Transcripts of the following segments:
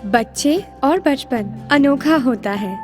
बच्चे और बचपन अनोखा होता है।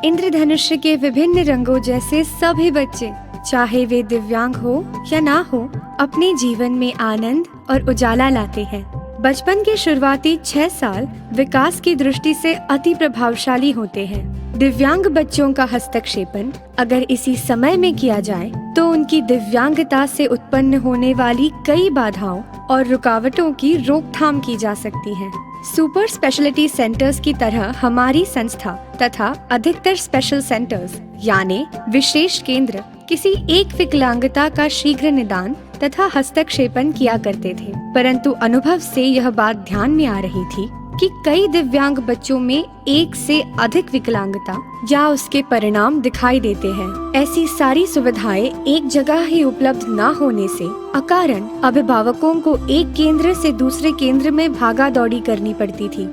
इंद्रधनुष के विभिन्न रंगों जैसे सभी बच्चे, चाहे वे दिव्यांग हो या ना हो, अपने जीवन में आनंद और उजाला लाते हैं। बचपन के शुरुआती 6 साल विकास की दृष्टि से अति प्रभावशाली होते हैं। दिव्यांग बच्चों का हस्तक्षेपन अगर इसी समय में किया जाए तो उनकी दिव्यांगता से उत्पन्न होने वाली कई बाधाओं और रुकावटों की रोकथाम की जा सकती है। सुपर स्पेशलिटी सेंटर्स की तरह हमारी संस्था तथा अधिकतर स्पेशल सेंटर्स यानी विशेष केंद्र किसी एक विकलांगता का शीघ्र निदान तथा हस्तक्षेपन किया करते थे, परंतु अनुभव से यह बात ध्यान में आ रही थी कि कई दिव्यांग बच्चों में एक से अधिक विकलांगता या उसके परिणाम दिखाई देते हैं। ऐसी सारी सुविधाएं एक जगह ही उपलब्ध न होने से अकारण अभिभावकों को एक केंद्र से दूसरे केंद्र में भागा दौड़ी करनी पड़ती थी।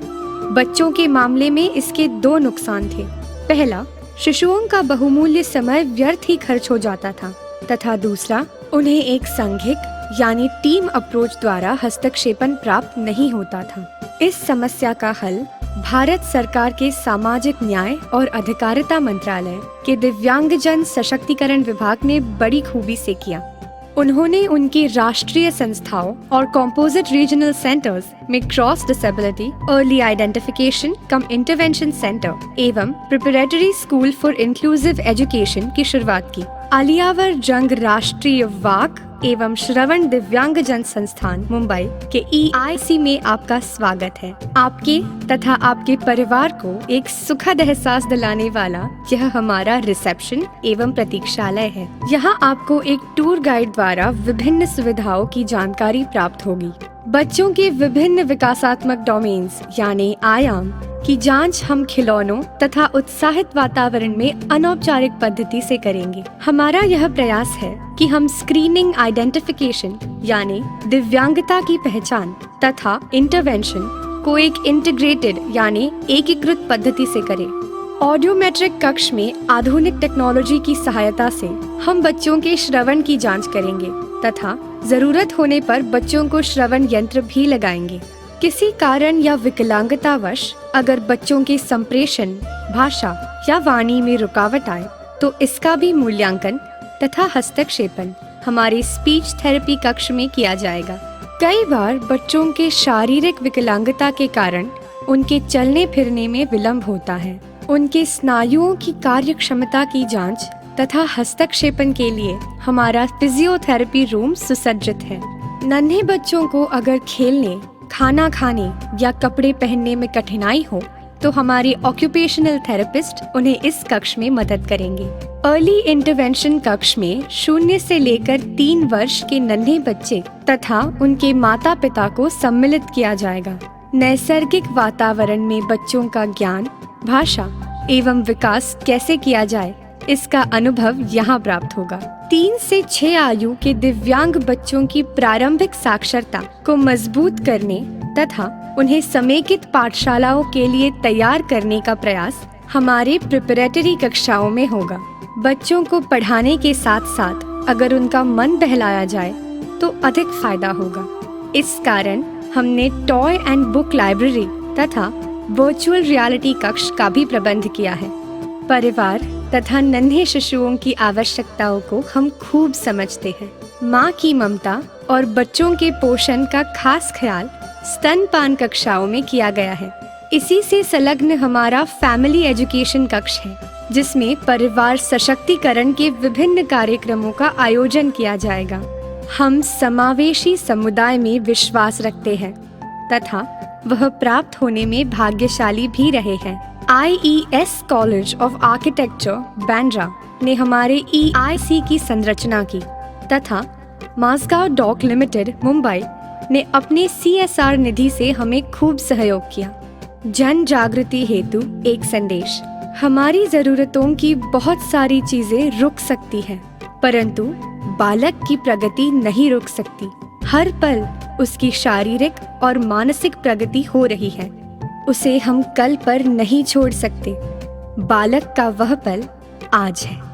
बच्चों के मामले में इसके 2 नुकसान थे। पहला, शिशुओं का बहुमूल्य समय व्यर्थ ही खर्च हो जाता था तथा दूसरा, उन्हें एक सांघिक यानी टीम अप्रोच द्वारा हस्तक्षेपन प्राप्त नहीं होता था। इस समस्या का हल भारत सरकार के सामाजिक न्याय और अधिकारिता मंत्रालय के दिव्यांगजन सशक्तिकरण विभाग ने बड़ी खूबी से किया। उन्होंने उनकी राष्ट्रीय संस्थाओं और कॉम्पोजिट रीजनल सेंटर्स में क्रॉस डिसेबिलिटी अर्ली आइडेंटिफिकेशन कम इंटरवेंशन सेंटर एवं preparatory school for inclusive education की शुरुआत की। आलियावर जंग राष्ट्रीय वाक एवं श्रवण दिव्यांगजन संस्थान मुंबई के EIC में आपका स्वागत है। आपके तथा आपके परिवार को एक सुखद एहसास दिलाने वाला यह हमारा रिसेप्शन एवं प्रतीक्षालय है। यहाँ आपको एक टूर गाइड द्वारा विभिन्न सुविधाओं की जानकारी प्राप्त होगी। बच्चों के विभिन्न विकासात्मक डोमेन्स यानी आयाम की जांच हम खिलौनों तथा उत्साहित वातावरण में अनौपचारिक पद्धति से करेंगे। हमारा यह प्रयास है कि हम स्क्रीनिंग आइडेंटिफिकेशन यानी दिव्यांगता की पहचान तथा इंटरवेंशन को एक इंटीग्रेटेड यानी एकीकृत पद्धति से करें। ऑडियोमेट्रिक कक्ष में आधुनिक टेक्नोलॉजी की सहायता से हम बच्चों के श्रवण की जांच करेंगे तथा जरूरत होने पर बच्चों को श्रवण यंत्र भी लगाएंगे। किसी कारण या विकलांगतावश अगर बच्चों के संप्रेषण, भाषा या वाणी में रुकावट आए तो इसका भी मूल्यांकन तथा हस्तक्षेपन हमारे स्पीच थेरेपी कक्ष में किया जाएगा। कई बार बच्चों के शारीरिक विकलांगता के कारण उनके चलने फिरने में विलंब होता है। उनके स्नायुओं की कार्य क्षमता की जांच तथा हस्तक्षेपन के लिए हमारा फिजियोथेरेपी रूम सुसज्जित है। नन्हे बच्चों को अगर खेलने, खाना खाने या कपड़े पहनने में कठिनाई हो तो हमारे ऑक्यूपेशनल थेरेपिस्ट उन्हें इस कक्ष में मदद करेंगे। अर्ली इंटरवेंशन कक्ष में 0 से लेकर 3 वर्ष के नन्हे बच्चे तथा उनके माता पिता को सम्मिलित किया जाएगा। नैसर्गिक वातावरण में बच्चों का ज्ञान, भाषा एवं विकास कैसे किया जाए इसका अनुभव यहाँ प्राप्त होगा। 3 से 6 आयु के दिव्यांग बच्चों की प्रारंभिक साक्षरता को मजबूत करने तथा उन्हें समेकित पाठशालाओं के लिए तैयार करने का प्रयास हमारे प्रिपरेटरी कक्षाओं में होगा। बच्चों को पढ़ाने के साथ साथ अगर उनका मन बहलाया जाए तो अधिक फायदा होगा। इस कारण हमने टॉय एंड बुक लाइब्रेरी तथा वर्चुअल रियलिटी कक्ष का भी प्रबंध किया है। परिवार तथा नन्हे शिशुओं की आवश्यकताओं को हम खूब समझते हैं। माँ की ममता और बच्चों के पोषण का खास ख्याल स्तनपान कक्षाओं में किया गया है। इसी से संलग्न हमारा फैमिली एजुकेशन कक्ष है, जिसमें परिवार सशक्तिकरण के विभिन्न कार्यक्रमों का आयोजन किया जाएगा। हम समावेशी समुदाय में विश्वास रखते हैं तथा वह प्राप्त होने में भाग्यशाली भी रहे हैं। IES college of architecture Bandra ने हमारे EIC की संरचना की तथा माजगांव डॉक लिमिटेड मुंबई ने अपने CSR निधि से हमें खूब सहयोग किया। जन जागृति हेतु एक संदेश। हमारी जरूरतों की बहुत सारी चीजें रुक सकती हैं, परंतु बालक की प्रगति नहीं रुक सकती। हर पल उसकी शारीरिक और मानसिक प्रगति हो रही है। उसे हम कल पर नहीं छोड़ सकते। बालक का वह पल आज है।